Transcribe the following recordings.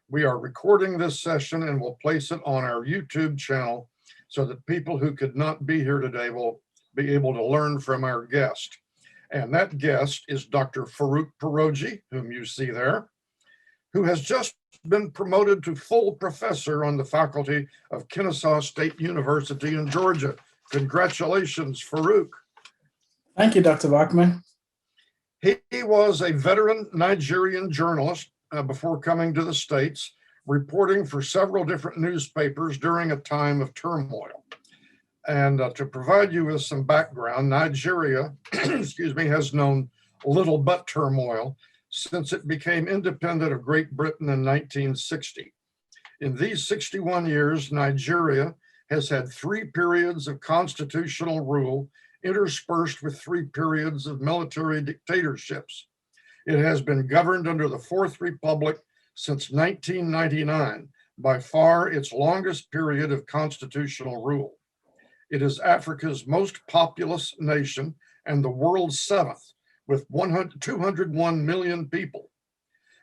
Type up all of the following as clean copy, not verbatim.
We are recording this session and will place it on our YouTube channel so that people who could not be here today will be able to learn from our guest. And that guest is Dr. Farooq Kperogi, whom you see there, who has just been promoted to full professor on the faculty of Kennesaw State University in Georgia. Congratulations, Farooq. Thank you, Dr. Bachman. He was a veteran Nigerian journalist before coming to the States, reporting for several different newspapers during a time of turmoil. And to provide you with some background, Nigeria, has known little but turmoil since it became independent of Great Britain in 1960. In these 61 years, Nigeria has had 3 periods of constitutional rule interspersed with 3 periods of military dictatorships. It has been governed under the Fourth Republic since 1999, by far its longest period of constitutional rule. It is Africa's most populous nation and the world's 7th, with 201 million people.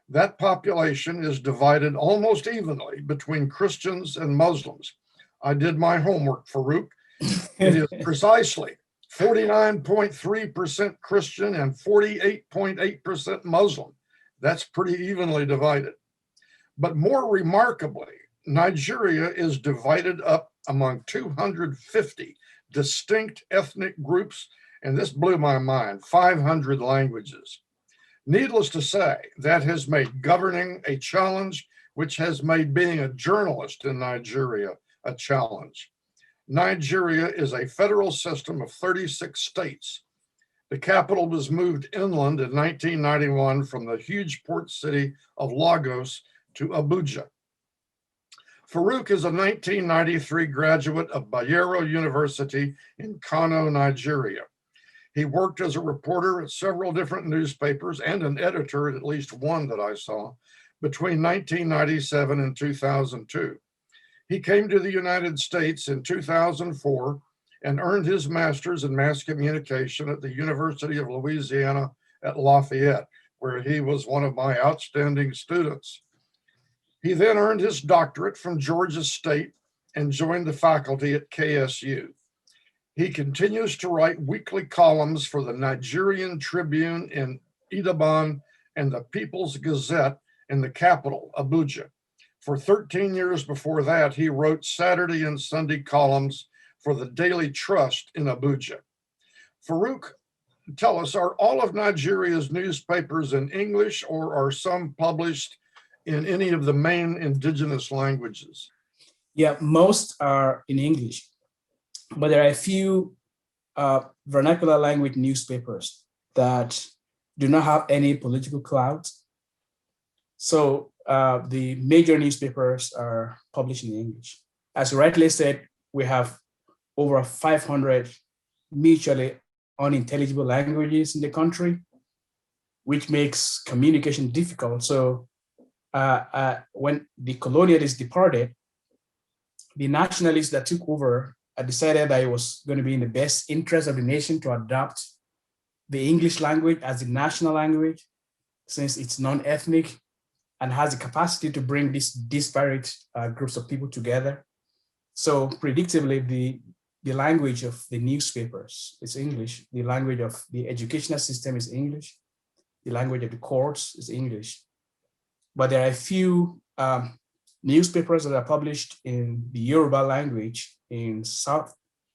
That population is divided almost evenly between Christians and Muslims. I did my homework, Farooq. It is precisely 49.3% Christian and 48.8% Muslim. That's pretty evenly divided. But more remarkably, Nigeria is divided up among 250 distinct ethnic groups, and this blew my mind, 500 languages. Needless to say, that has made governing a challenge, which has made being a journalist in Nigeria a challenge. Nigeria is a federal system of 36 states. The capital was moved inland in 1991 from the huge port city of Lagos to Abuja. Farooq is a 1993 graduate of Bayero University in Kano, Nigeria. He worked as a reporter at several different newspapers and an editor at least one that I saw between 1997 and 2002. He came to the United States in 2004 and earned his master's in mass communication at the University of Louisiana at Lafayette, where he was one of my outstanding students. He then earned his doctorate from Georgia State and joined the faculty at KSU. He continues to write weekly columns for the Nigerian Tribune in Ibadan and the People's Gazette in the capital, Abuja. For 13 years before that, he wrote Saturday and Sunday columns for the Daily Trust in Abuja. Farooq, tell us, are all of Nigeria's newspapers in English, or are some published in any of the main indigenous languages? Yeah, most are in English, but there are a few vernacular language newspapers that do not have any political clout. So the major newspapers are published in English. As you rightly said, we have over 500 mutually unintelligible languages in the country, which makes communication difficult. So when the colonialists departed, the nationalists that took over decided that it was going to be in the best interest of the nation to adopt the English language as the national language, since it's non-ethnic and has the capacity to bring these disparate groups of people together. So predictably, the language of the newspapers is English, the language of the educational system is English, the language of the courts is English. But there are a few newspapers that are published in the Yoruba language in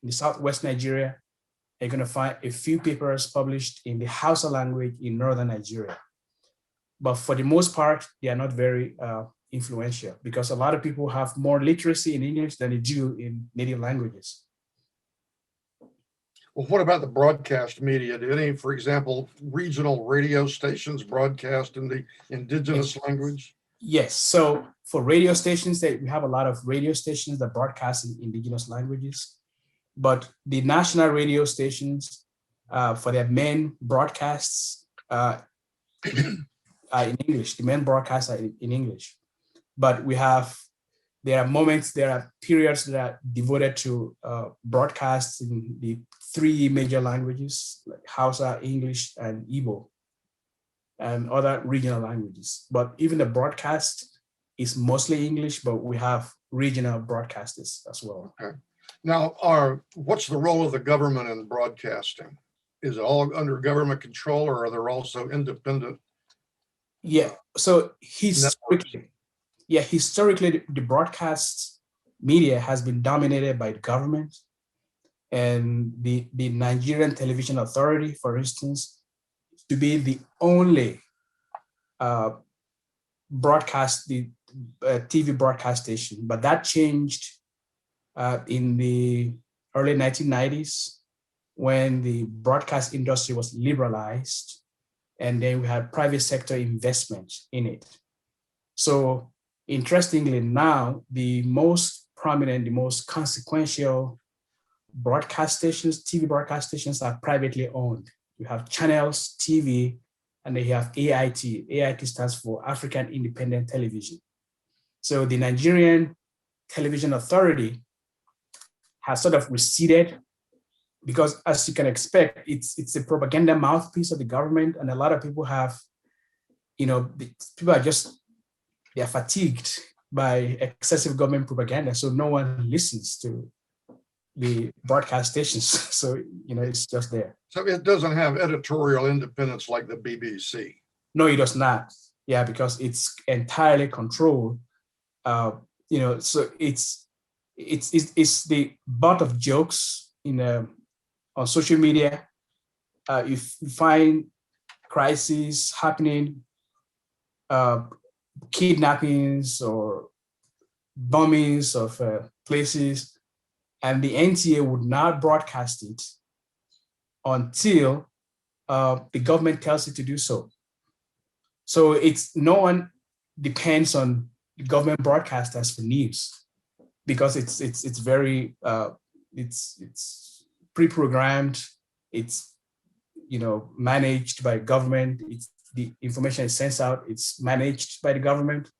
the southwest Nigeria. You're going to find a few papers published in the Hausa language in northern Nigeria. But for the most part, they are not very influential because a lot of people have more literacy in English than they do in native languages. Well, what about the broadcast media? Do any, for example, regional radio stations broadcast in the indigenous language? Yes. So for radio stations, we have a lot of radio stations that broadcast in indigenous languages. But the national radio stations, for their main broadcasts in English, the main broadcasts are in English. But there are periods that are devoted to broadcasts in the 3 major languages, like Hausa, English, and Igbo, and other regional languages. But even the broadcast is mostly English, but we have regional broadcasters as well. Okay. Now, what's the role of the government in broadcasting? Is it all under government control, or are there also independent? Yeah. So historically, the broadcast media has been dominated by the government, and the Nigerian Television Authority, for instance, to be the only TV broadcast station. But that changed in the early 1990s when the broadcast industry was liberalized, and then we had private sector investment in it. So interestingly, now the most prominent, the most consequential broadcast stations, TV broadcast stations, are privately owned. You have Channels TV, and they have AIT. AIT stands for African Independent Television. So the Nigerian Television Authority has sort of receded because, as you can expect, it's a propaganda mouthpiece of the government, and a lot of people have, people are they're fatigued by excessive government propaganda, so no one listens to the broadcast stations. So, it's just there. So it doesn't have editorial independence like the BBC? No, it does not. Yeah, because it's entirely controlled. So it's the butt of jokes on social media. You find crises happening, kidnappings or bombings of places, and the NTA would not broadcast it until the government tells it to do so. So no one depends on the government broadcasters for news, because it's very it's pre-programmed. It's managed by government. The information is sent out. It's managed by the government,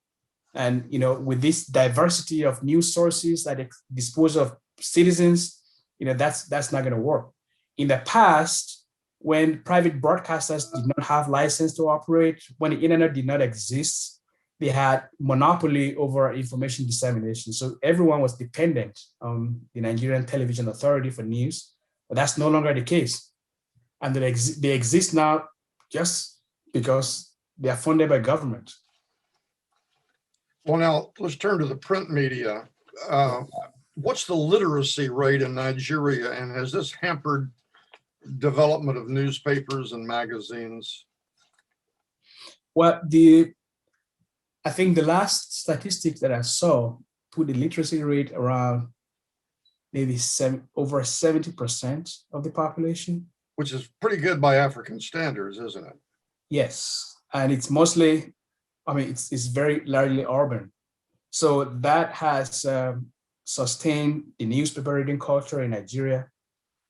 and with this diversity of news sources at the disposal of citizens, that's not going to work. In the past, when private broadcasters did not have license to operate, when the internet did not exist, they had monopoly over information dissemination. So everyone was dependent on the Nigerian Television Authority for news, but that's no longer the case. And they exist now just because they are funded by government. Well, now let's turn to the print media. What's the literacy rate in Nigeria, and has this hampered development of newspapers and magazines? Well, I think the last statistics that I saw put the literacy rate around maybe over 70% of the population. Which is pretty good by African standards, isn't it? Yes, and it's mostly, it's very largely urban. So that has sustained the newspaper reading culture in Nigeria.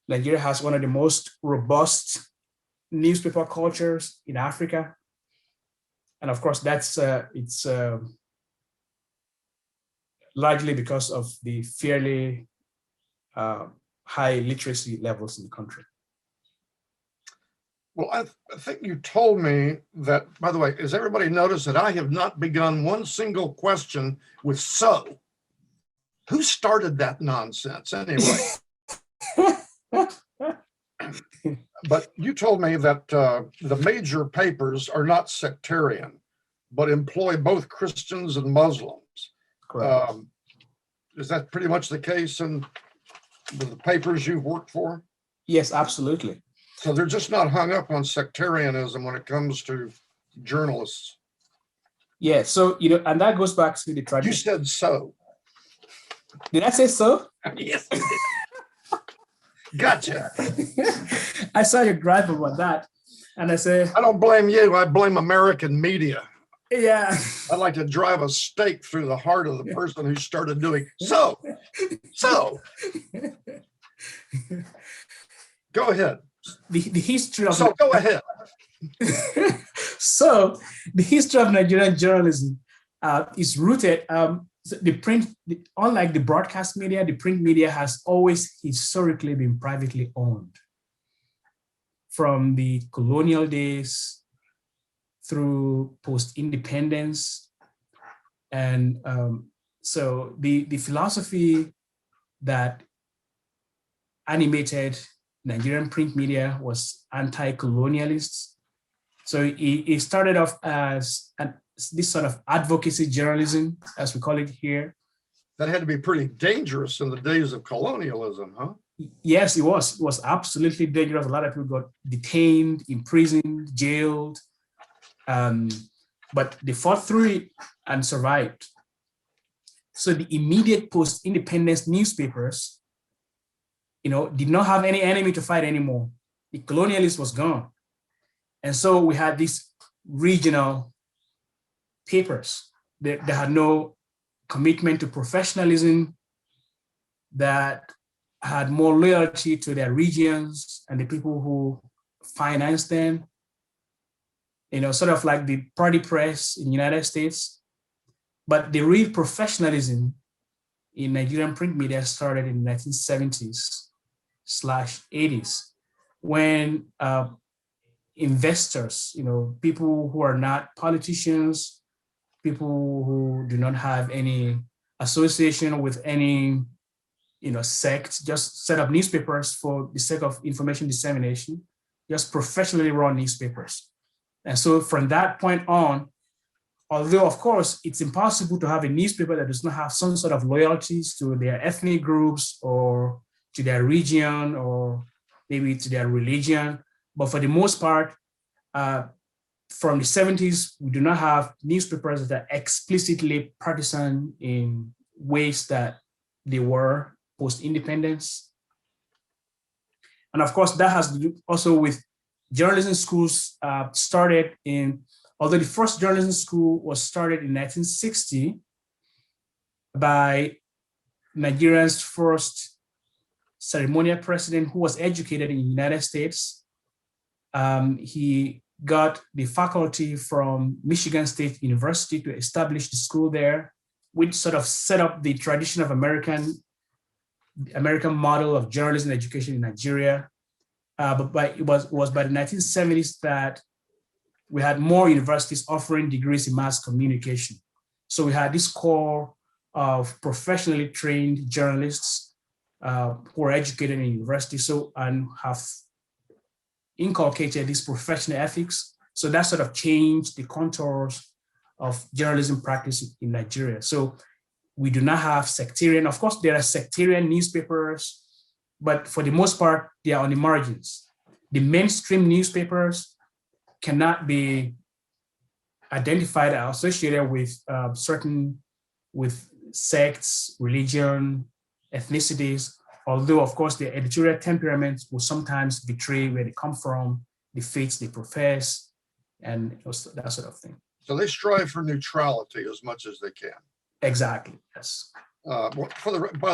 Nigeria has one of the most robust newspaper cultures in Africa. And of course, it's largely because of the fairly high literacy levels in the country. Well, I think you told me that, by the way, has everybody noticed that I have not begun one single question with "so"? Who started that nonsense anyway? But you told me that the major papers are not sectarian, but employ both Christians and Muslims. Correct. Is that pretty much the case in the papers you've worked for? Yes, absolutely. So they're just not hung up on sectarianism when it comes to journalists. Yeah, so, and that goes back to the tradition. You said so. Did I say so? Yes. Gotcha. I saw your drive about that, and I said, I don't blame you. I blame American media. Yeah. I'd like to drive a stake through the heart of the person who started doing so. Go ahead. The history of go ahead. So the history of Nigerian journalism is rooted. Unlike the broadcast media, the print media has always historically been privately owned. From the colonial days through post-independence, And so the philosophy that animated Nigerian print media was anti-colonialist. So it started off as this sort of advocacy journalism, as we call it here. That had to be pretty dangerous in the days of colonialism, huh? Yes, it was. It was absolutely dangerous. A lot of people got detained, imprisoned, jailed. But they fought through it and survived. So the immediate post-independence newspapers, did not have any enemy to fight anymore. The colonialist was gone. And so we had these regional papers that had no commitment to professionalism, that had more loyalty to their regions and the people who financed them, sort of like the party press in the United States. But the real professionalism in Nigerian print media started in the 1970s/80s, when investors, people who are not politicians, people who do not have any association with any sect, just set up newspapers for the sake of information dissemination, just professionally run newspapers. And so from that point on, although of course it's impossible to have a newspaper that does not have some sort of loyalties to their ethnic groups or to their region or maybe to their religion, but for the most part, from the 70s, we do not have newspapers that are explicitly partisan in ways that they were post-independence. And of course, that has to do also with journalism schools started in, although the first journalism school was started in 1960 by Nigeria's first ceremonial president who was educated in the United States. He got the faculty from Michigan State University to establish the school there, which sort of set up the tradition of American model of journalism education in Nigeria. But it was by the 1970s that we had more universities offering degrees in mass communication. So we had this core of professionally trained journalists who are educated in university and have inculcated this professional ethics. So that sort of changed the contours of journalism practice in Nigeria. So we do not have sectarian, of course, there are sectarian newspapers, but for the most part, they are on the margins. The mainstream newspapers cannot be identified or associated with with sects, religion, ethnicities, although of course the editorial temperaments will sometimes betray where they come from, the faiths they profess, and that sort of thing. So they strive for neutrality as much as they can. Exactly, yes. By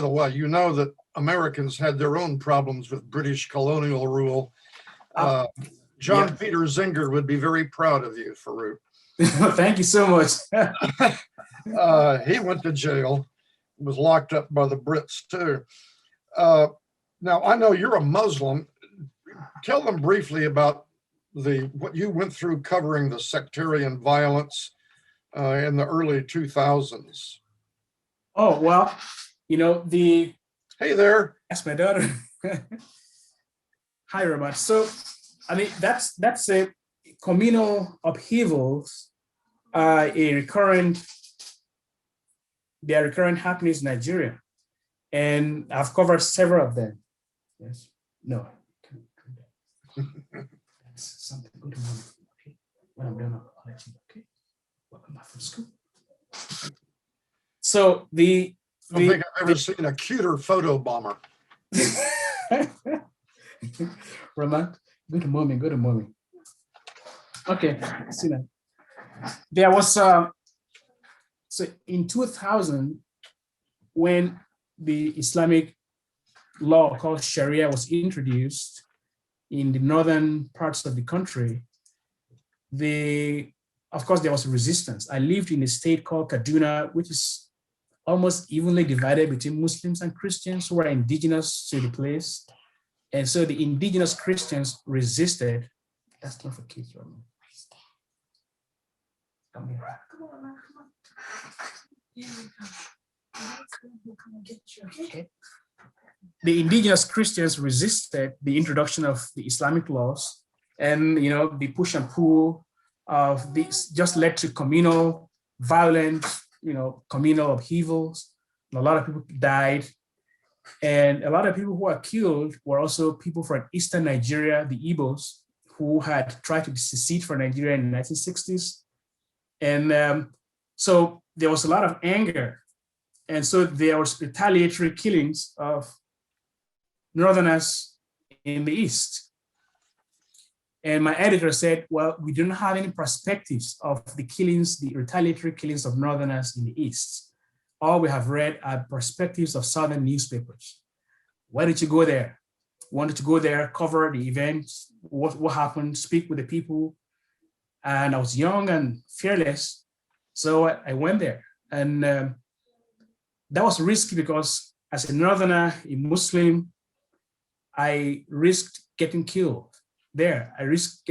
the way, you know that Americans had their own problems with British colonial rule. John Peter Zinger would be very proud of you, Farooq. Thank you so much. He went to jail, was locked up by the Brits too. Now, I know you're a Muslim. Tell them briefly about what you went through covering the sectarian violence in the early 2000s. Oh, well, Hey there. That's my daughter. Hi, Robert. So, I mean, that's a communal upheavals, they are recurrent happenings in Nigeria. And I've covered several of them. Yes. No. That's something good. Okay. When I'm done, I'll let you know. Okay. Welcome back from school. So I don't think I've ever seen a cuter photo bomber. Roman, go to mommy. Okay, see that. There was so in 2000 when the Islamic law called Sharia was introduced in the northern parts of the country. Of course, there was resistance. I lived in a state called Kaduna, which is almost evenly divided between Muslims and Christians who are indigenous to the place. And so the indigenous Christians resisted. That's not for kids, right? Come here. Come on, man, come on. Okay. The indigenous Christians resisted the introduction of the Islamic laws, and the push and pull of this just led to communal violence, communal upheavals. A lot of people died, and a lot of people who were killed were also people from Eastern Nigeria, the Igbos, who had tried to secede from Nigeria in the 1960s. And so there was a lot of anger. And so there was retaliatory killings of Northerners in the East. And my editor said, well, we don't have any perspectives of the killings, the retaliatory killings of Northerners in the East. All we have read are perspectives of Southern newspapers. Why did you go there? Wanted to go there, cover the events, what happened, speak with the people. And I was young and fearless. So I went there. And that was risky because as a Northerner, a Muslim, I risked getting killed there. I risked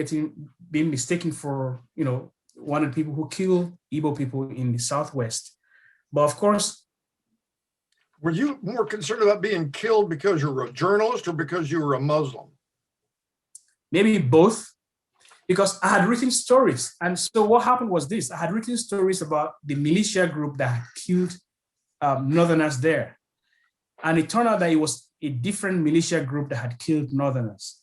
being mistaken for, one of the people who killed Igbo people in the Southwest. But of course. Were you more concerned about being killed because you were a journalist or because you were a Muslim? Maybe both, because I had written stories. And so what happened was this: I had written stories about the militia group that had killed Northerners there. And it turned out that it was a different militia group that had killed Northerners.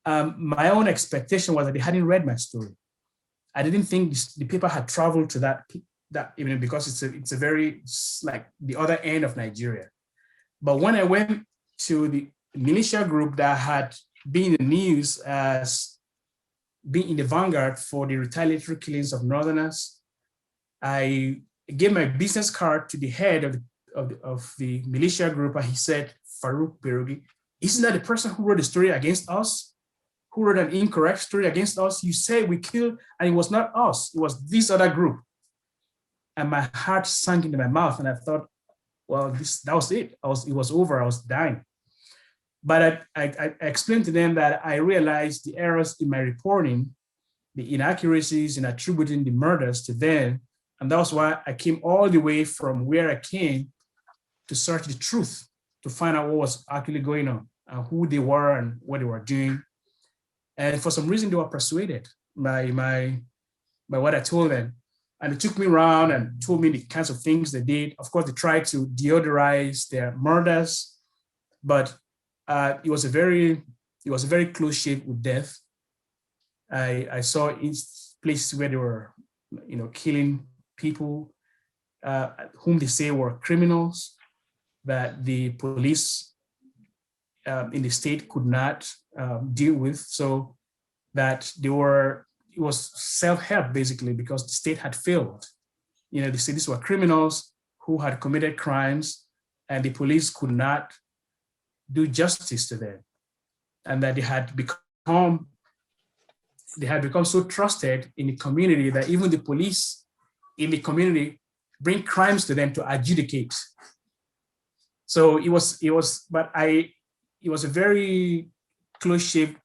My own expectation was that they hadn't read my story. I didn't think the paper had traveled to that even because it's like the other end of Nigeria. But when I went to the militia group that had been in the news as being in the vanguard for the retaliatory killings of Northerners, I gave my business card to the head of the militia group, and he said, Farooq Kperogi, isn't that the person who wrote the story against us? Who wrote an incorrect story against us? You say we killed, and it was not us, it was this other group. And my heart sank into my mouth, and I thought, well, that was it. It was over, I was dying. But I explained to them that I realized the errors in my reporting, the inaccuracies in attributing the murders to them. And that was why I came all the way from where I came to search the truth, to find out what was actually going on, and who they were and what they were doing. And for some reason, they were persuaded by what I told them. And they took me around and told me the kinds of things they did. Of course, they tried to deodorize their murders, but it was a very close shave with death. I saw places where they were, killing people whom they say were criminals, that the police in the state could not deal with, so that it was self-help basically, because the state had failed. They say these were criminals who had committed crimes, and the police could not do justice to them, and that they had become so trusted in the community that even the police in the community bring crimes to them to adjudicate. So it was a very close shave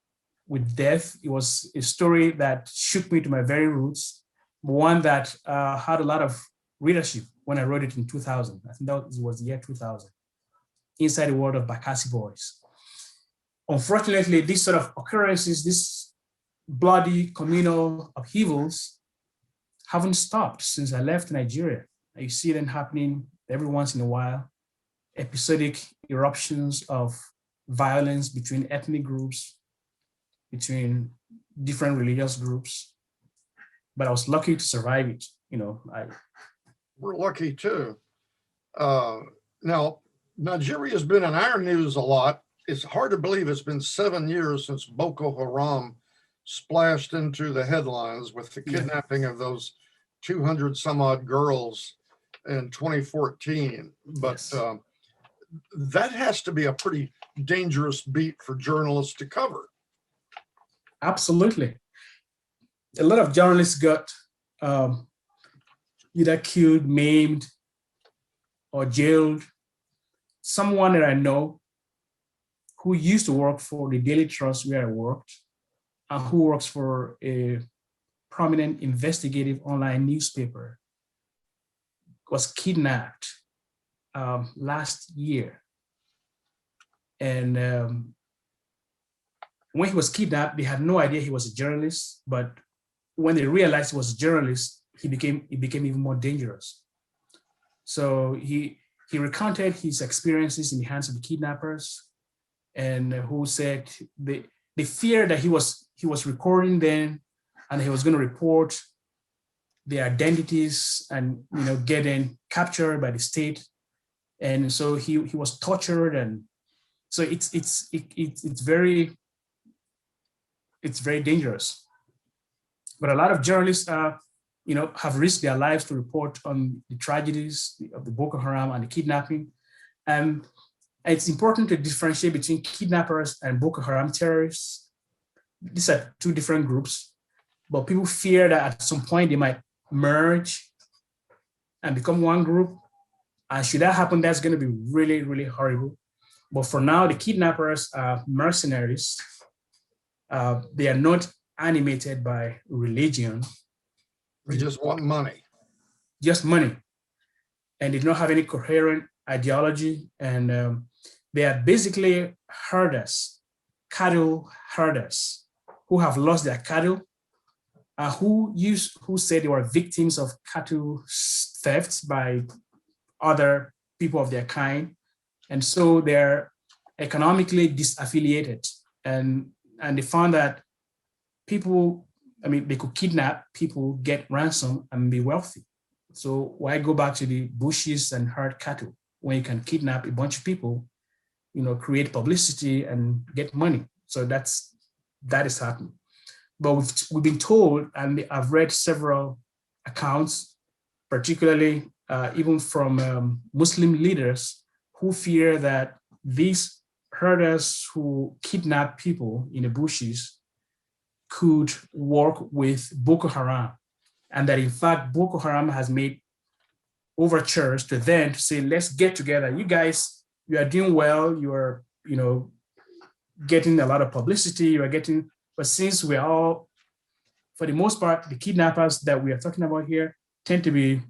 with death. It was a story that shook me to my very roots, one that had a lot of readership when I wrote it in 2000. I think that was the year 2000, Inside the World of Bakassi Boys. Unfortunately, these sort of occurrences, these bloody communal upheavals, haven't stopped since I left Nigeria. You see them happening every once in a while, episodic eruptions of violence between ethnic groups, between different religious groups. But I was lucky to survive it. We're lucky too. Now, Nigeria has been in our news a lot. It's hard to believe it's been 7 years since Boko Haram splashed into the headlines with the kidnapping of those 200 some odd girls in 2014. But yes. That has to be a pretty dangerous beat for journalists to cover. Absolutely. A lot of journalists got either killed, maimed, or jailed. Someone that I know who used to work for the Daily Trust where I worked, and who works for a prominent investigative online newspaper, was kidnapped last year. And when he was kidnapped, they had no idea he was a journalist, but when they realized he was a journalist, he became even more dangerous. So he recounted his experiences in the hands of the kidnappers, and who said they feared that he was recording them, and he was going to report their identities and getting captured by the state, and so he was tortured, and so it's very dangerous. But a lot of journalists have risked their lives to report on the tragedies of the Boko Haram and the kidnapping. And it's important to differentiate between kidnappers and Boko Haram terrorists. These are two different groups, but people fear that at some point they might merge and become one group. And should that happen, that's going to be really, really horrible. But for now, the kidnappers are mercenaries. They are not animated by religion. We just want money. Just money. And they don't have any coherent ideology. And they are basically herders, cattle herders, who have lost their cattle, who said they were victims of cattle thefts by other people of their kind. And so they're economically disaffiliated. And they found that people, they could kidnap people, get ransom, and be wealthy. So why go back to the bushes and herd cattle when you can kidnap a bunch of people, create publicity and get money? So that is happening. But we've been told, and I've read several accounts, particularly even from Muslim leaders, who fear that these herders who kidnap people in the bushes could work with Boko Haram, and that in fact Boko Haram has made overtures to them to say, let's get together. You guys, you are doing well. You are, getting a lot of publicity. You are getting, but since we're all, for the most part, the kidnappers that we are talking about here tend to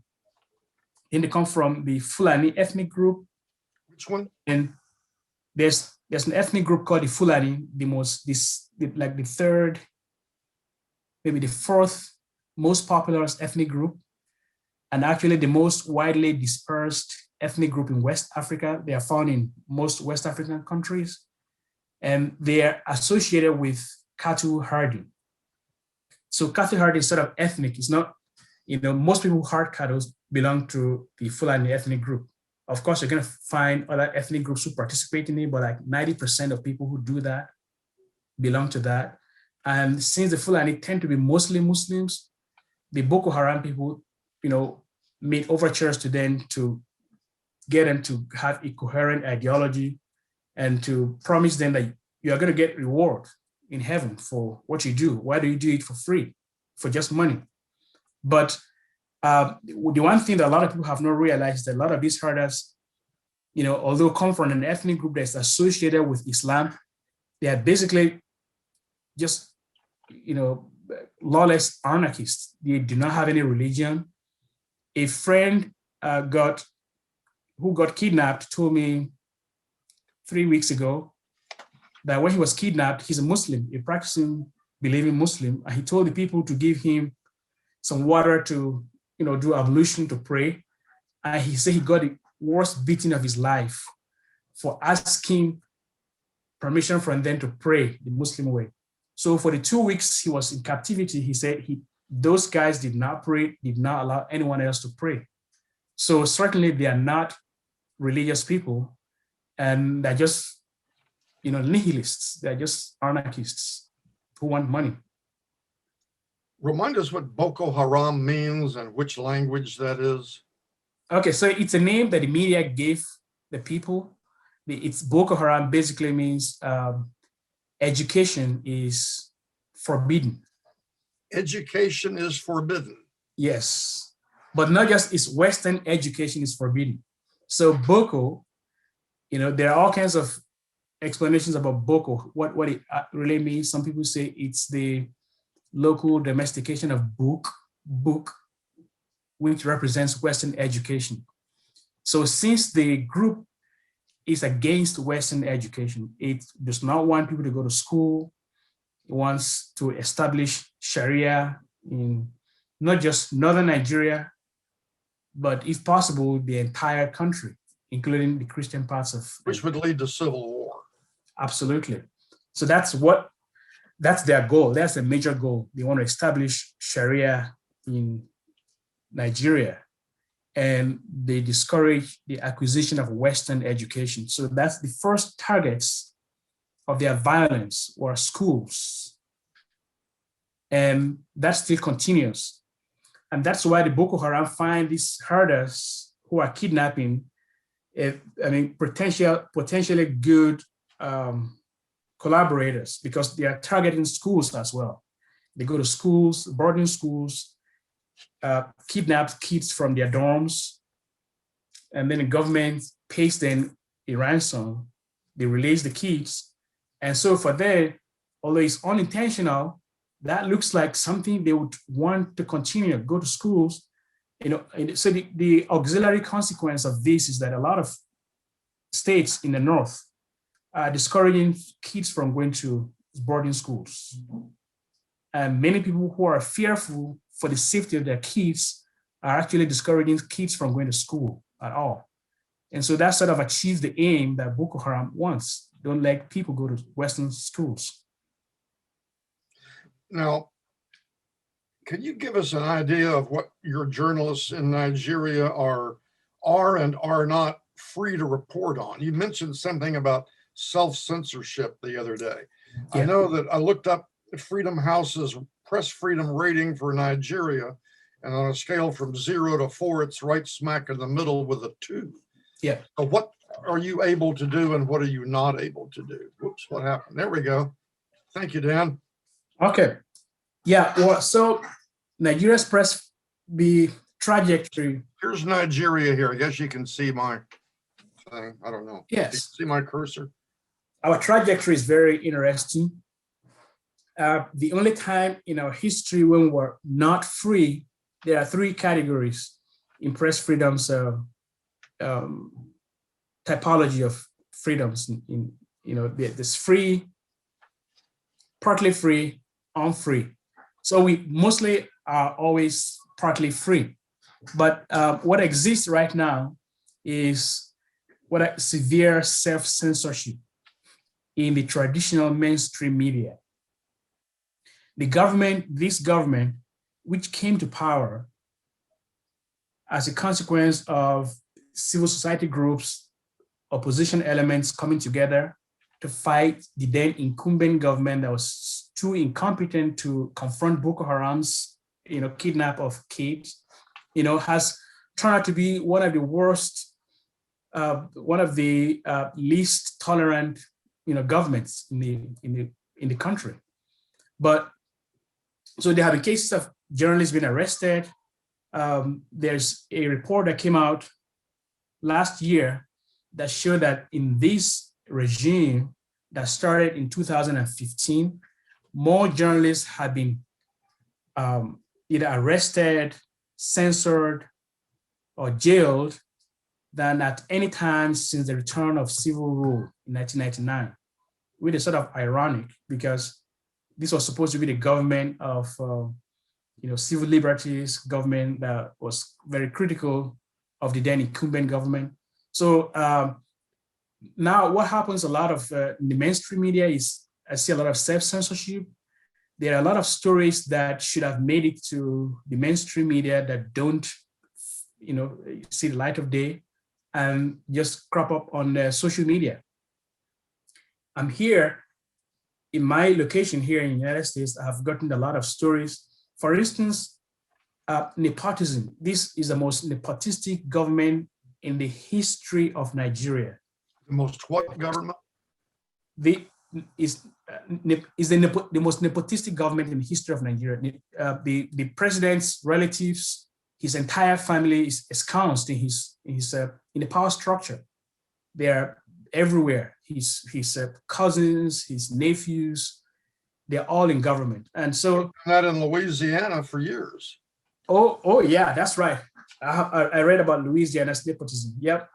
come from the Fulani ethnic group. Which one? And there's an ethnic group called the Fulani, the third, maybe the fourth most popular ethnic group, and actually the most widely dispersed ethnic group in West Africa. They are found in most West African countries, and they are associated with cattle herding. So cattle herding is sort of ethnic. It's not, most people who herd cattle belong to the Fulani ethnic group. Of course, you're going to find other ethnic groups who participate in it, but like 90% of people who do that belong to that. And since the Fulani tend to be mostly Muslims, the Boko Haram people, made overtures to them to get them to have a coherent ideology and to promise them that you are going to get reward in heaven for what you do. Why do you do it for free, for just money? But the one thing that a lot of people have not realized is that a lot of these herders, although come from an ethnic group that's associated with Islam, they are basically just, lawless anarchists. They do not have any religion. A friend who got kidnapped told me 3 weeks ago that when he was kidnapped, he's a Muslim, a practicing, believing Muslim, and he told the people to give him some water to, do ablution, to pray. And he said he got the worst beating of his life for asking permission from them to pray the Muslim way. So for the 2 weeks he was in captivity, he said those guys did not pray, did not allow anyone else to pray. So certainly they are not religious people, and they're just, nihilists. They're just anarchists who want money. Remind us what Boko Haram means and which language that is. Okay, so it's a name that the media gave the people. It's Boko Haram basically means education is forbidden. Education is forbidden. Yes, but not just it's Western education is forbidden. So Boko, there are all kinds of explanations about Boko, what it really means. Some people say it's the local domestication of book, which represents Western education. So since the group is against Western education, it does not want people to go to school. It wants to establish Sharia in not just northern Nigeria, but if possible, the entire country, including the Christian parts of Which would lead to civil war. Absolutely. So that's their goal. That's a major goal. They want to establish Sharia in Nigeria, and they discourage the acquisition of Western education. So that's the first targets of their violence were schools. And that still continues. And that's why the Boko Haram find these herders who are kidnapping, potentially good collaborators, because they are targeting schools as well. They go to schools, boarding schools, kidnap kids from their dorms, and then the government pays them a ransom. They release the kids. And so for them, although it's unintentional, that looks like something they would want to continue, go to schools. So the auxiliary consequence of this is that a lot of states in the north are discouraging kids from going to boarding schools. And many people who are fearful for the safety of their kids are actually discouraging kids from going to school at all. And so that sort of achieves the aim that Boko Haram wants. Don't let people go to Western schools. Now, can you give us an idea of what your journalists in Nigeria are and are not free to report on? You mentioned something about self-censorship the other day. Yeah. I know that I looked up Freedom House's press freedom rating for Nigeria, and on a scale from 0 to 4, it's right smack in the middle with a 2. Yeah. So what are you able to do and what are you not able to do? Whoops, what happened? There we go. Thank you, Dan. Okay. Yeah, well, so Nigeria's press, the trajectory. Here's Nigeria here. I guess you can see my thing. I don't know. Yes. See my cursor? Our trajectory is very interesting. The only time in our history when we're not free, there are 3 categories in press freedom's typology of freedoms. There's free, partly free, unfree. So we mostly are always partly free. But what exists right now is severe self-censorship in the traditional mainstream media. This government, which came to power as a consequence of civil society groups, opposition elements coming together to fight the then incumbent government that was too incompetent to confront Boko Haram's, kidnap of kids, has turned out to be one of the worst, one of the least tolerant, governments in the country. But so there have been cases of journalists being arrested. There's a report that came out last year that showed that in this regime that started in 2015, more journalists have been either arrested, censored, or jailed than at any time since the return of civil rule in 1999, which is sort of ironic because this was supposed to be the government of civil liberties, government that was very critical of the then incumbent government. So now what happens a lot of in the mainstream media is I see a lot of self-censorship. There are a lot of stories that should have made it to the mainstream media that don't, see the light of day and just crop up on social media. I'm here in my location here in the United States. I've gotten a lot of stories. For instance, nepotism. This is the most nepotistic government in the history of Nigeria. The most what government? The most nepotistic government in the history of Nigeria. The president's relatives, his entire family is ensconced in the power structure. They are everywhere. His cousins, his nephews, they're all in government. And so that in Louisiana for years. Oh yeah, that's right. I read about Louisiana's nepotism. Yep.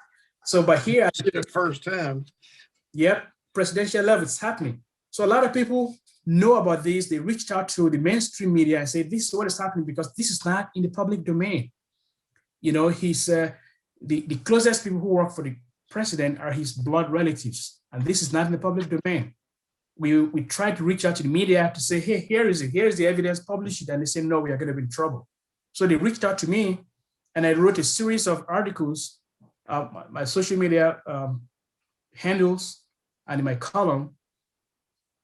So, but here, See it firsthand. yep, presidential level, it's happening. So a lot of people know about this. They reached out to the mainstream media and say, this is what is happening because this is not in the public domain. You know, he's the closest people who work for the president are his blood relatives, and this is not in the public domain. We try to reach out to the media to say, hey, here is it, here's the evidence, publish it, and they say, no, we are going to be in trouble. So they reached out to me, and I wrote a series of articles, my social media handles, and in my column,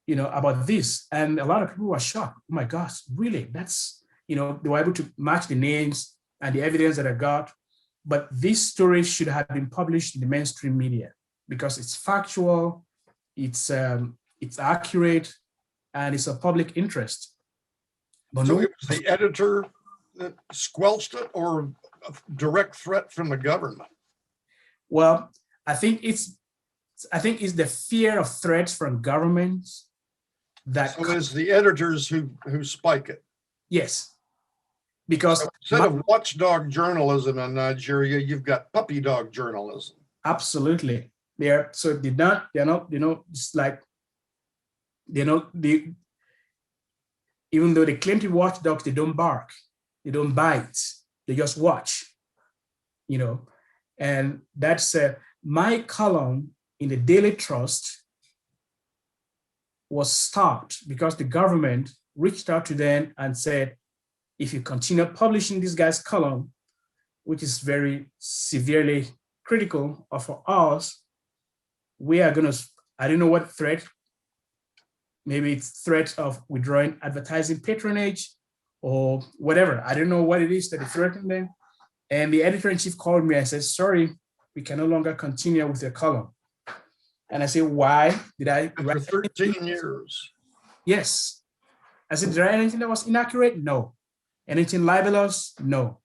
you know, about this. And a lot of people were shocked. Oh my gosh, really? That's, you know, they were able to match the names and the evidence that I got. But this story should have been published in the mainstream media because it's factual, it's accurate, and it's a public interest. But so it was the editor that squelched it, or a direct threat from the government? Well, I think it's the fear of threats from governments that. So it's the editors who spike it. Yes. Because so instead of watchdog journalism in Nigeria, you've got puppy dog journalism. Absolutely. So they're not, it's like, even though they claim to be watchdogs, they don't bark, they don't bite, they just watch, you know. And that's my column in the Daily Trust was stopped because the government reached out to them and said, if you continue publishing this guy's column, which is very severely critical of us, we are going to, I don't know what threat, maybe it's threat of withdrawing advertising patronage or whatever. I don't know what it is that they threatened them. And the editor-in-chief called me and said, sorry, we can no longer continue with your column. And I said, why did I write? For 13 years. Yes. I said, did I write anything that was inaccurate? No. Anything libelous? No.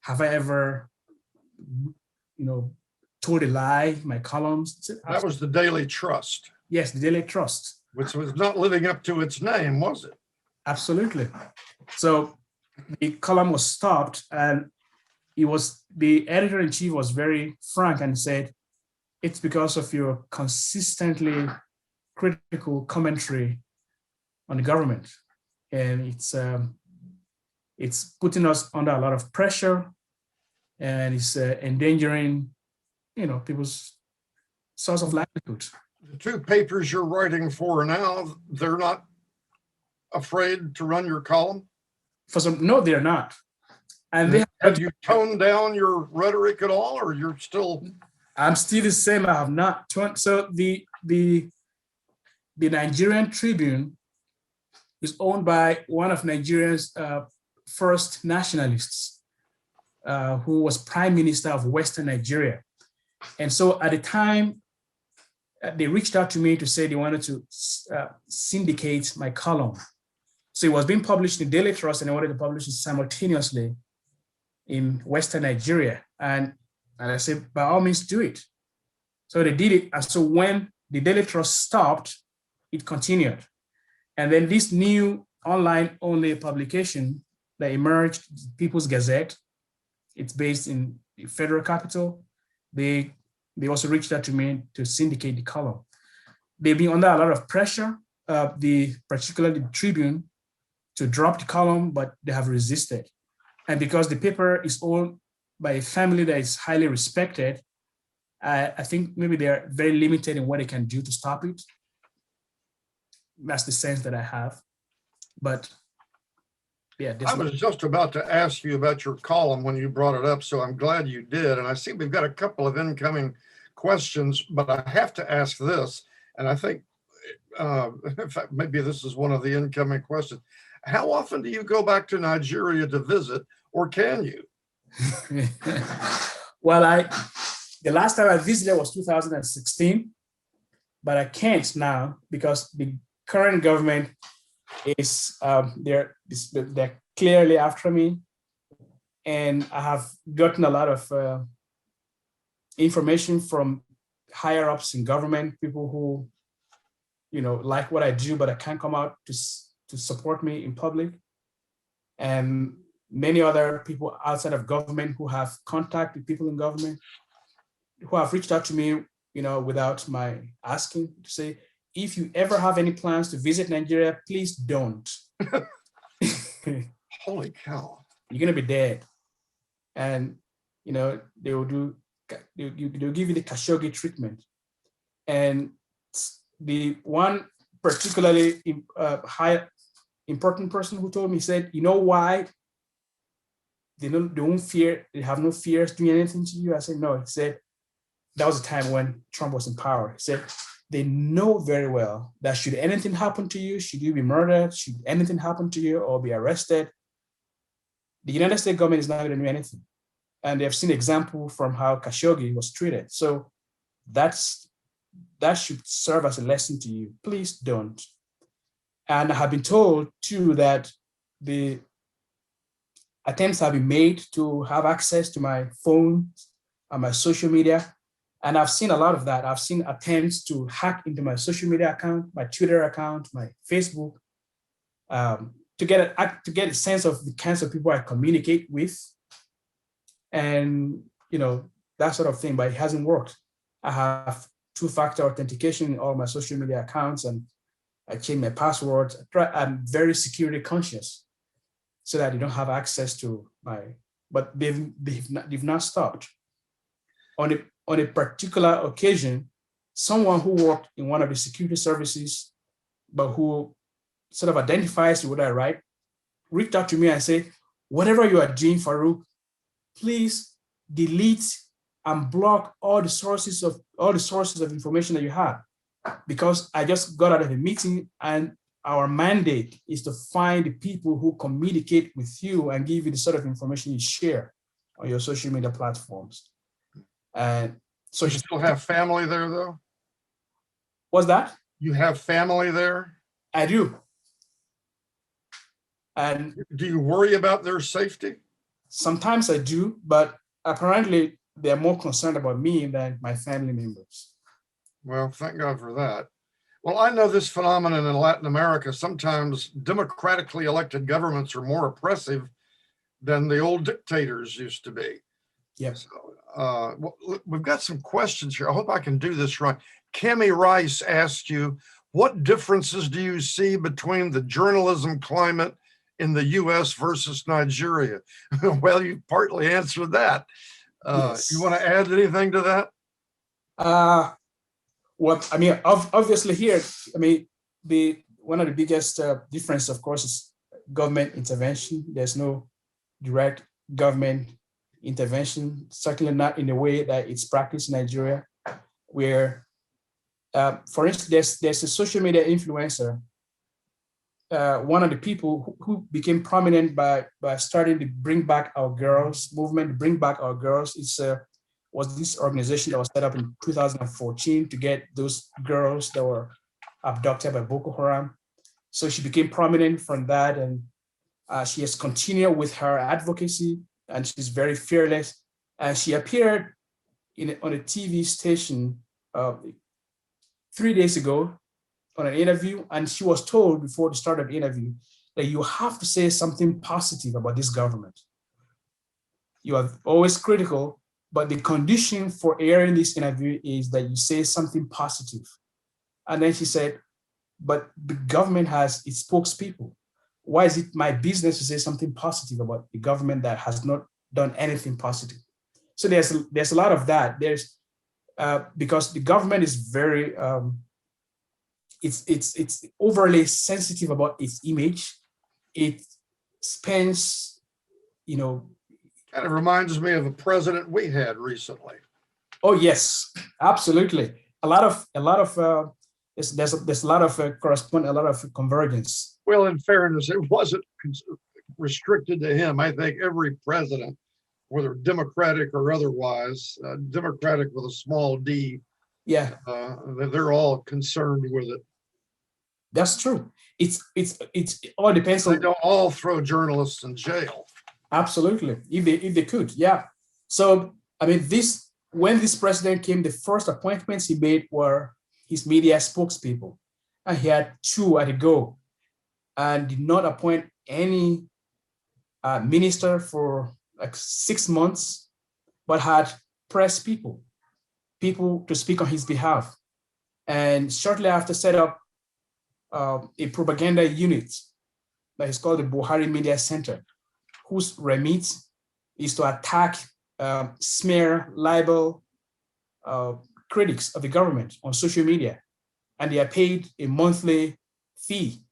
Have I ever, told a lie, my columns? That was the Daily Trust. Yes, the Daily Trust. Which was not living up to its name, was it? Absolutely. So the column was stopped, and the editor-in-chief was very frank and said, it's because of your consistently critical commentary on the government. And it's putting us under a lot of pressure, and it's endangering, people's source of livelihood. The two papers you're writing for now, they're not afraid to run your column? No, they're not. And have you toned down your rhetoric at all, or you're still? I'm still the same. I have not toned. So the Nigerian Tribune is owned by one of Nigeria's first nationalists, who was Prime Minister of Western Nigeria. And so at the time, they reached out to me to say they wanted to syndicate my column. So it was being published in Daily Trust, and they wanted to publish it simultaneously in Western Nigeria. And I said, by all means, do it. So they did it. And so when the Daily Trust stopped, it continued. And then this new online-only publication that emerged, People's Gazette, it's based in the federal capital. They also reached out to me to syndicate the column. They've been under a lot of pressure, particularly the Tribune, to drop the column, but they have resisted. And because the paper is owned by a family that is highly respected, I think maybe they're very limited in what they can do to stop it. That's the sense that I have. But yeah. I was just about to ask you about your column when you brought it up, so I'm glad you did. And I see we've got a couple of incoming questions, but I have to ask this, and I think, in fact, maybe this is one of the incoming questions. How often do you go back to Nigeria to visit, or can you? Well, the last time I visited was 2016, but I can't now because the current government is they're clearly after me, and I have gotten a lot of information from higher ups in government, people who like what I do, but I can't come out to support me in public. And many other people outside of government who have contact with people in government, who have reached out to me, without my asking, to say, if you ever have any plans to visit Nigeria, please don't. Holy cow. You're gonna be dead. And they will they'll give you the Khashoggi treatment. And the one particularly high important person who told me, said, you know why they have no fears doing anything to you? I said, no. He said, that was a time when Trump was in power. He said, they know very well that should anything happen to you, should you be murdered, should anything happen to you or be arrested, the United States government is not going to do anything. And they've seen example from how Khashoggi was treated. So that should serve as a lesson to you. Please don't. And I have been told too that the attempts have been made to have access to my phone and my social media. And I've seen a lot of that. I've seen attempts to hack into my social media account, my Twitter account, my Facebook, to get a sense of the kinds of people I communicate with, and that sort of thing. But it hasn't worked. I have two-factor authentication in all my social media accounts, and I change my passwords. I'm very security conscious, so that they don't have access to my. But they've not stopped. On a particular occasion, someone who worked in one of the security services, but who sort of identifies with what I write, reached out to me and said, whatever you are doing, Farooq, please delete and block all the sources of information that you have. Because I just got out of a meeting, and our mandate is to find the people who communicate with you and give you the sort of information you share on your social media platforms. And so you still have family there, though? What's that? You have family there? I do. And do you worry about their safety? Sometimes I do, but apparently they're more concerned about me than my family members. Well, thank God for that. Well, I know this phenomenon in Latin America. Sometimes democratically elected governments are more oppressive than the old dictators used to be. Yes. So, we've got some questions here. I hope I can do this right. Cami Rice asked you, what differences do you see between the journalism climate in the U.S. versus Nigeria? Well, you partly answered that. Yes. You want to add anything to that? Well, I mean, obviously here, I mean, one of the biggest difference, of course, is government intervention. There's no direct government intervention, certainly not in the way that it's practiced in Nigeria, where, for instance, there's a social media influencer, one of the people who became prominent by starting the Bring Back Our Girls movement. Bring Back Our Girls was this organization that was set up in 2014 to get those girls that were abducted by Boko Haram. So she became prominent from that, and she has continued with her advocacy, and she's very fearless. And she appeared on a TV station 3 days ago on an interview, and she was told before the start of the interview that you have to say something positive about this government. You are always critical, but the condition for airing this interview is that you say something positive. And then she said, but the government has its spokespeople. Why is it my business to say something positive about the government that has not done anything positive? So there's a lot of that. There's because the government is very it's overly sensitive about its image. It spends, Kind of reminds me of a president we had recently. Oh yes, absolutely. There's a lot of correspondence, a lot of convergence. Well, in fairness, it wasn't restricted to him. I think every president, whether Democratic or otherwise, Democratic with a small d, yeah, they're all concerned with it. That's true. It all depends They on. don't all throw journalists in jail. Absolutely, if they could, yeah. So I mean, when this president came, the first appointments he made were his media spokespeople, and he had 2 at a go, and did not appoint any minister for like 6 months, but had press people to speak on his behalf. And shortly after set up a propaganda unit that is called the Buhari Media Center, whose remit is to attack, smear, libel critics of the government on social media. And they are paid a monthly fee.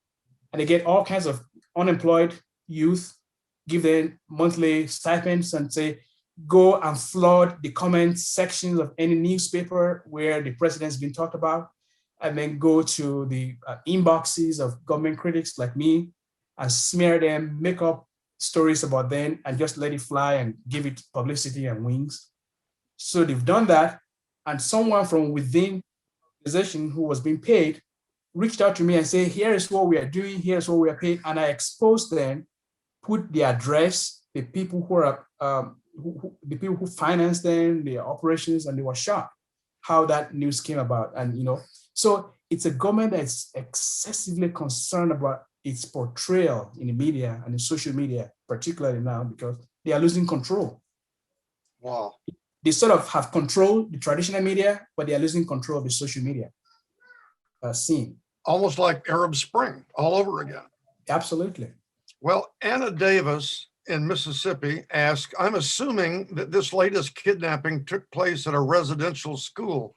And they get all kinds of unemployed youth, give them monthly stipends and say, go and flood the comment sections of any newspaper where the president's been talked about, and then go to the inboxes of government critics like me and smear them, make up stories about them and just let it fly and give it publicity and wings. So they've done that. And someone from within the organization who was being paid reached out to me and said, here is what we are doing, here's what we are paid. And I exposed them, put the address, the people who are, the people who finance them, their operations, and they were shocked how that news came about. And, so it's a government that's excessively concerned about its portrayal in the media and in social media, particularly now, because they are losing control. Wow. They sort of have control the traditional media, but they are losing control of the social media scene. Almost like Arab Spring all over again. Absolutely. Well, Anna Davis in Mississippi asked, I'm assuming that this latest kidnapping took place at a residential school.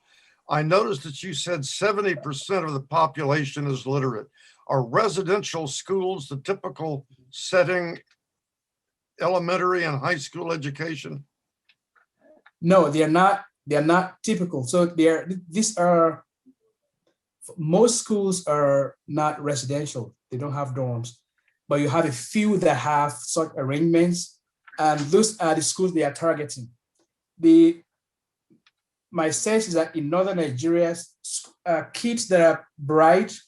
I noticed that you said 70% of the population is literate. Are residential schools the typical setting, elementary and high school education? No, they are not. They are not typical. So most schools are not residential. They don't have dorms, but you have a few that have such arrangements, and those are the schools they are targeting. My sense is that in northern Nigeria, kids that are bright,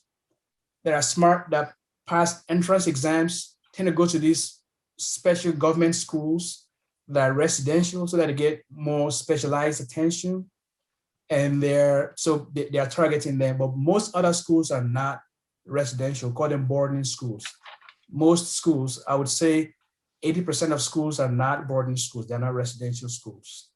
that are smart, that pass entrance exams tend to go to these special government schools that are residential so that they get more specialized attention. And they are targeting them, but most other schools are not residential, call them boarding schools. Most schools, I would say 80% of schools are not boarding schools, they're not residential schools.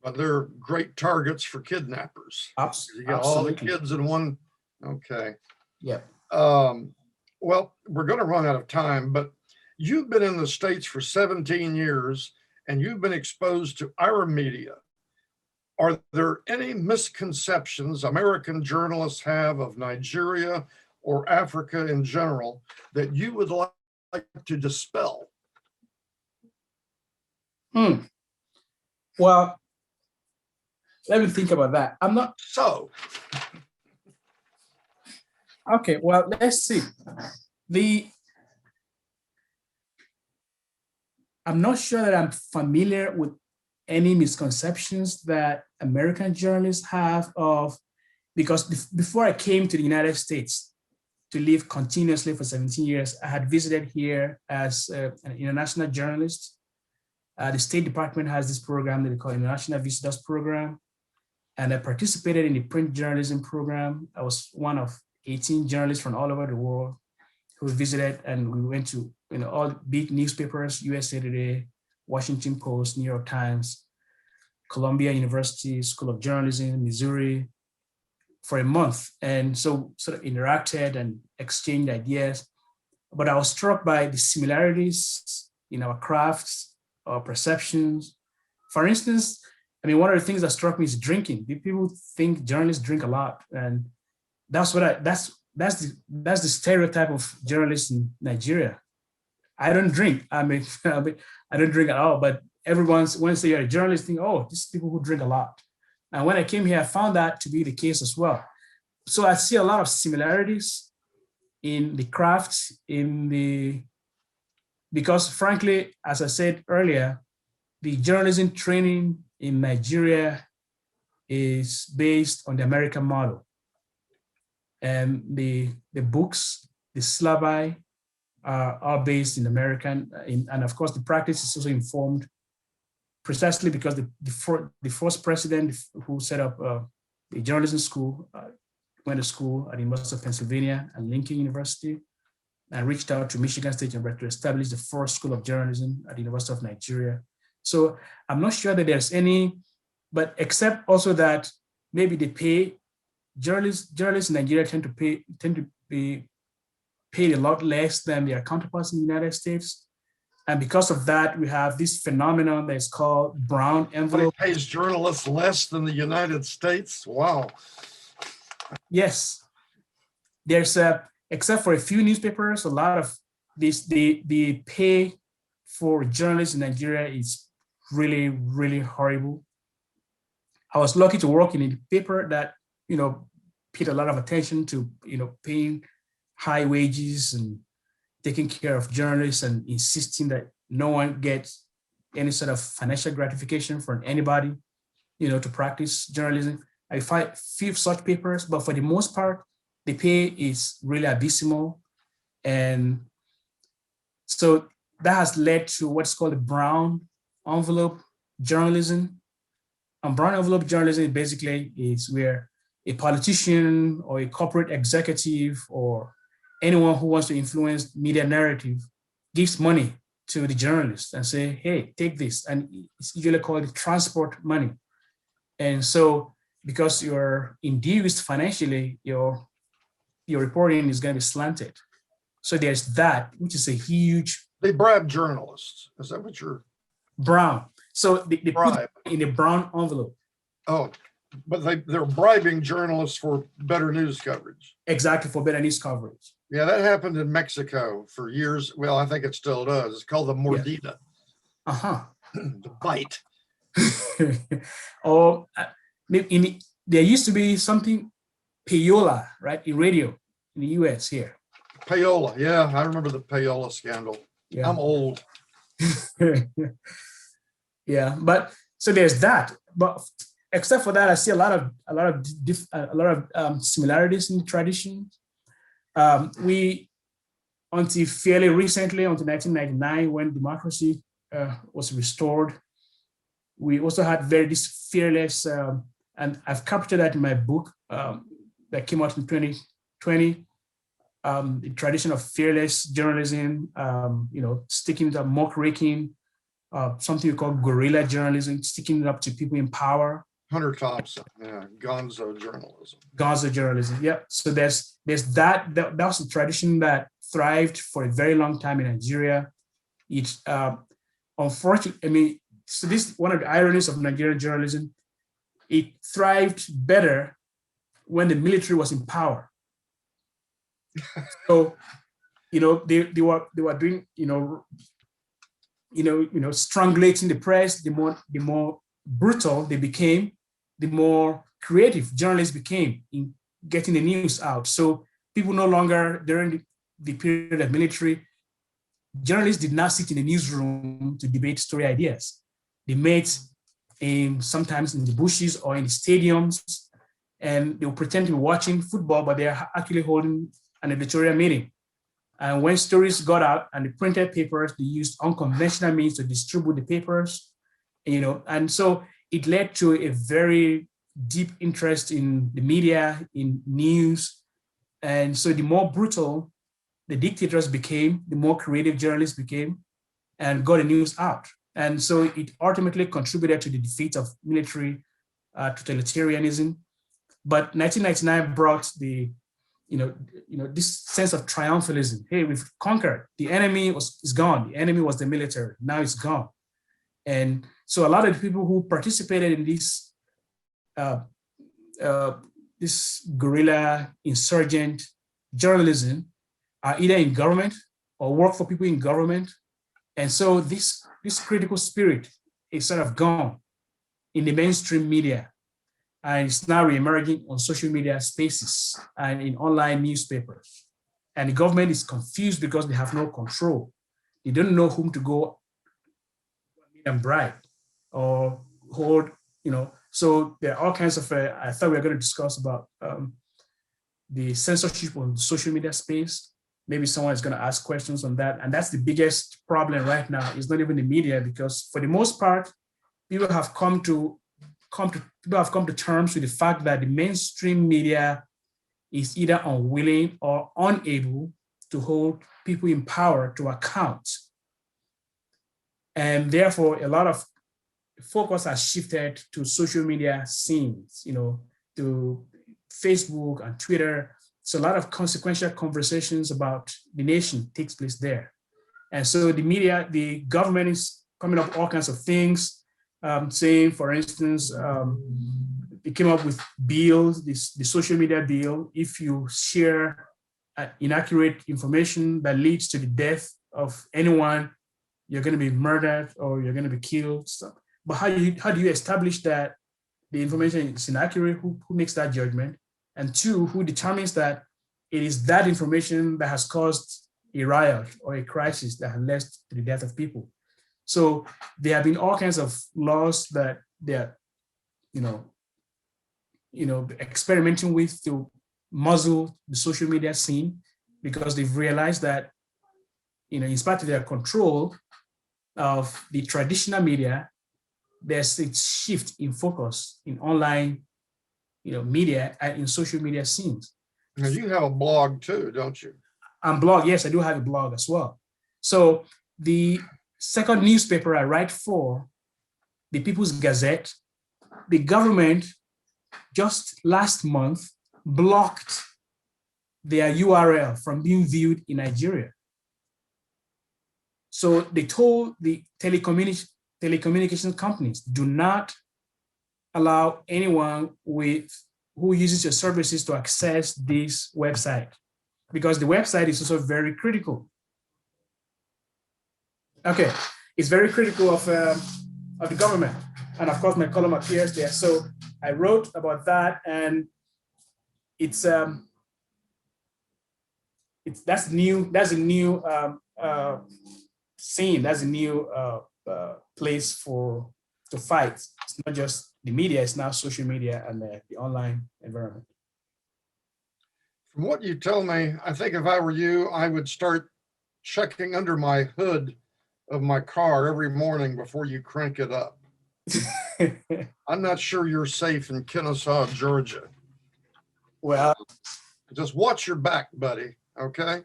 But they're great targets for kidnappers. Absolutely. You get all the kids in one, okay. Yep. Well, we're gonna run out of time, but you've been in the States for 17 years and you've been exposed to our media. Are there any misconceptions American journalists have of Nigeria or Africa in general that you would like to dispel? Well, let me think about that. I'm not so. Okay, well, let's see. I'm not sure that I'm familiar with any misconceptions that American journalists have because before I came to the United States to live continuously for 17 years, I had visited here as an international journalist. The State Department has this program that they call International Visitors Program. And I participated in the print journalism program. I was one of 18 journalists from all over the world who visited, and we went to all big newspapers, USA Today, Washington Post, New York Times, Columbia University School of Journalism, Missouri, for a month. And so sort of interacted and exchanged ideas. But I was struck by the similarities in our crafts, our perceptions. For instance, one of the things that struck me is drinking. People think journalists drink a lot, and that's the stereotype of journalists in Nigeria. I don't drink. I don't drink at all. But everyone, when they say you're a journalist, think, oh, these people who drink a lot. And when I came here, I found that to be the case as well. So I see a lot of similarities in the craft, because frankly, as I said earlier, the journalism training in Nigeria is based on the American model. And the books, the syllabi are based in American, and of course the practice is also informed precisely because the first president who set up the journalism school went to school at the University of Pennsylvania and Lincoln University. and reached out to Michigan State University to establish the first school of journalism at the University of Nigeria. So I'm not sure that there's any, but except also that maybe they pay, journalists in Nigeria tend to be paid a lot less than their counterparts in the United States. And because of that, we have this phenomenon that is called brown envelope. It pays journalists less than the United States. Wow. Yes. There's except for a few newspapers, a lot of this, the pay for journalists in Nigeria is really, really horrible. I was lucky to work in a paper that, paid a lot of attention to, paying high wages and taking care of journalists and insisting that no one gets any sort of financial gratification from anybody, to practice journalism. I find few such papers, but for the most part, the pay is really abysmal. And so that has led to what's called the brown envelope journalism. And brown envelope journalism basically is where a politician or a corporate executive or anyone who wants to influence media narrative gives money to the journalist and say, hey, take this. And it's usually called the transport money. And so because you're induced financially, your reporting is going to be slanted. So there's that, which is a huge. They bribe journalists. Is that what you're? Brown. So they put it in a brown envelope. Oh, but they're bribing journalists for better news coverage. Exactly, for better news coverage. Yeah, that happened in Mexico for years. Well, I think it still does. It's called the mordida. Uh-huh. The bite. Or there used to be something payola, right, in radio in the US here. Payola, yeah, I remember the payola scandal. Yeah. I'm old. Yeah, but so there's that. But except for that, I see a lot of similarities in the tradition. We, until fairly recently, until 1999, when democracy was restored, we also had this fearless, and I've captured that in my book that came out in 2020, the tradition of fearless journalism, sticking to muckraking, something we call guerrilla journalism, sticking it up to people in power. Hunter Thompson, yeah, gonzo journalism. Gonzo journalism, yeah. So there's that was a tradition that thrived for a very long time in Nigeria. It unfortunately, so this is one of the ironies of Nigerian journalism. It thrived better when the military was in power. So, they were doing, strangulating the press. The more brutal they became, the more creative journalists became in getting the news out. So people no longer, during the period of military, journalists did not sit in the newsroom to debate story ideas. They met sometimes in the bushes or in the stadiums, and they will pretend to be watching football, but they are actually holding an editorial meeting. And when stories got out and the printed papers, they used unconventional means to distribute the papers, and so it led to a very deep interest in the media, in news. And so the more brutal the dictators became, the more creative journalists became and got the news out. And so it ultimately contributed to the defeat of military totalitarianism. But 1999 brought the, this sense of triumphalism. Hey, we've conquered. The enemy is gone. The enemy was the military. Now it's gone. And so a lot of the people who participated in this this guerrilla insurgent journalism are either in government or work for people in government. And so this critical spirit is sort of gone in the mainstream media. And it's now reemerging on social media spaces and in online newspapers. And the government is confused because they have no control. They don't know whom to go and bribe or hold, So there are all kinds of, I thought we were going to discuss about the censorship on the social media space. Maybe someone is going to ask questions on that. And that's the biggest problem right now. It's not even the media, because for the most part, people have come to terms with the fact that the mainstream media is either unwilling or unable to hold people in power to account. And therefore, a lot of focus has shifted to social media scenes, to Facebook and Twitter. So a lot of consequential conversations about the nation takes place there. And so the media, the government is coming up with all kinds of things, saying, for instance, they came up with bills, the social media bill. If you share inaccurate information that leads to the death of anyone, you're going to be murdered or you're going to be killed. So, but how do you establish that the information is inaccurate? Who makes that judgment? And two, who determines that it is that information that has caused a riot or a crisis that has led to the death of people? So there have been all kinds of laws that they're, experimenting with to muzzle the social media scene, because they've realized that, in spite of their control of the traditional media, there's a shift in focus in online, media and in social media scenes. Now you have a blog too, don't you? And blog, yes, I do have a blog as well. So the second newspaper I write for, the People's Gazette, the government just last month blocked their URL from being viewed in Nigeria. So they told the telecommunication companies, do not allow anyone who uses your services to access this website, because the website is also very critical. Okay, it's very critical of the government. And of course, my column appears there. So I wrote about that, and that's a new scene. That's a new place to fight. It's not just the media; it's now social media and the online environment. From what you tell me, I think if I were you, I would start checking under my hood of my car every morning before you crank it up. I'm not sure you're safe in Kennesaw, Georgia. Well, just watch your back, buddy. Okay.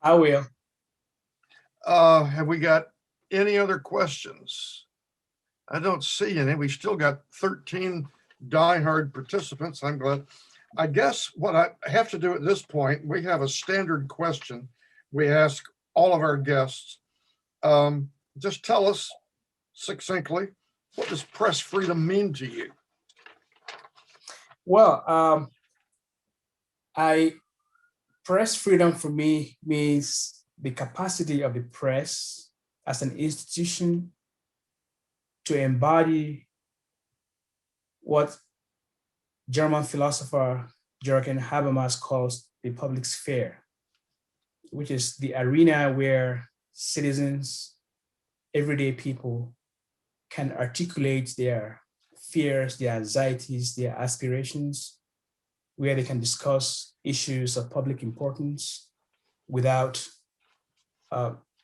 I will. Have we got any other questions? I don't see any. We still got 13 diehard participants. I'm glad. I guess what I have to do at this point, we have a standard question we ask all of our guests. Just tell us succinctly, what does press freedom mean to you? Well, press freedom for me means the capacity of the press as an institution to embody what German philosopher Jürgen Habermas calls the public sphere, which is the arena where citizens, everyday people, can articulate their fears, their anxieties, their aspirations, where they can discuss issues of public importance without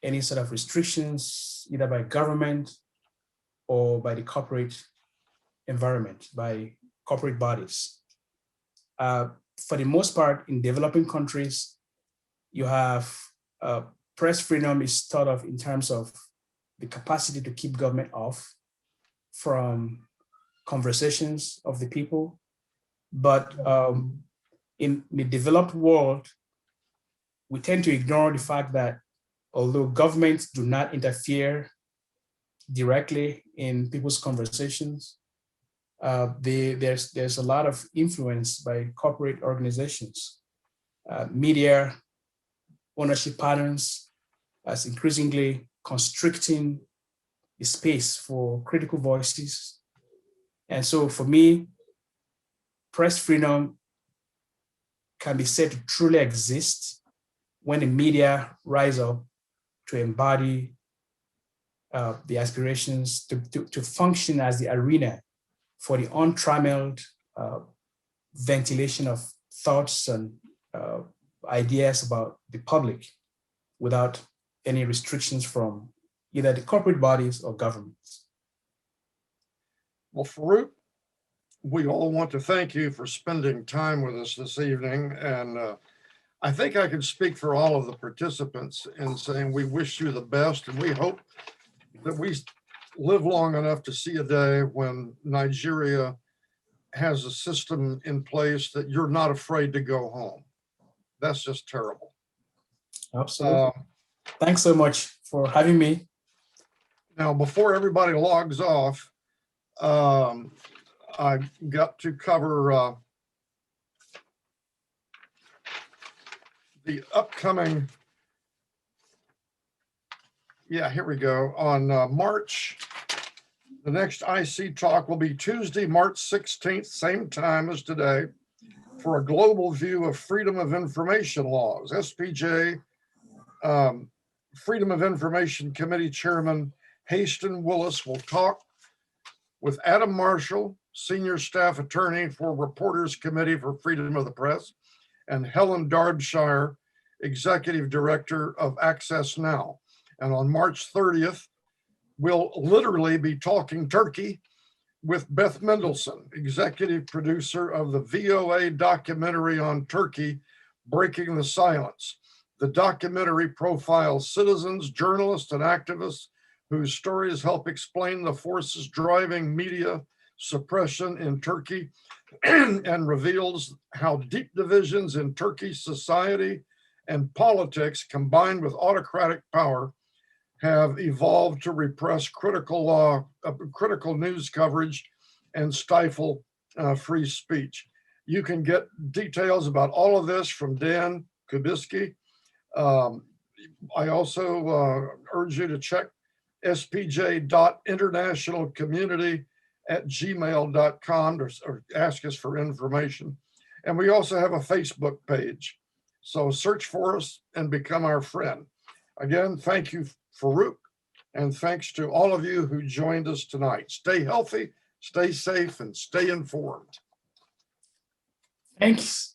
any sort of restrictions, either by government or by the corporate environment, by corporate bodies. For the most part, in developing countries, you have press freedom is thought of in terms of the capacity to keep government off from conversations of the people. But in the developed world, we tend to ignore the fact that although governments do not interfere directly in people's conversations, there's a lot of influence by corporate organizations. Media ownership patterns as increasingly constricting the space for critical voices. And so for me, press freedom can be said to truly exist when the media rise up to embody the aspirations, to function as the arena for the untrammeled ventilation of thoughts and ideas about the public without any restrictions from either the corporate bodies or governments. Well, Farooq, we all want to thank you for spending time with us this evening. And I think I can speak for all of the participants in saying we wish you the best, and we hope that we live long enough to see a day when Nigeria has a system in place that you're not afraid to go home. That's just terrible. Absolutely. Thanks so much for having me. Now, before everybody logs off, I got to cover the upcoming, here we go, on March. The next IC talk will be Tuesday, March 16th, same time as today, for a global view of freedom of information laws. SPJ Freedom of Information Committee Chairman Haston Willis will talk with Adam Marshall, Senior Staff Attorney for Reporters Committee for Freedom of the Press, and Helen Darbshire, Executive Director of Access Now. And on March 30th, we'll literally be talking Turkey with Beth Mendelsohn, Executive Producer of the VOA documentary on Turkey, Breaking the Silence. The documentary profiles citizens, journalists, and activists whose stories help explain the forces driving media suppression in Turkey and reveals how deep divisions in Turkey's society and politics, combined with autocratic power, have evolved to repress critical news coverage and stifle free speech. You can get details about all of this from Dan Kubisky. I also urge you to check spj.internationalcommunity@gmail.com or ask us for information. And we also have a Facebook page. So search for us and become our friend. Again, thank you, Farooq, and thanks to all of you who joined us tonight. Stay healthy, stay safe, and stay informed. Thanks.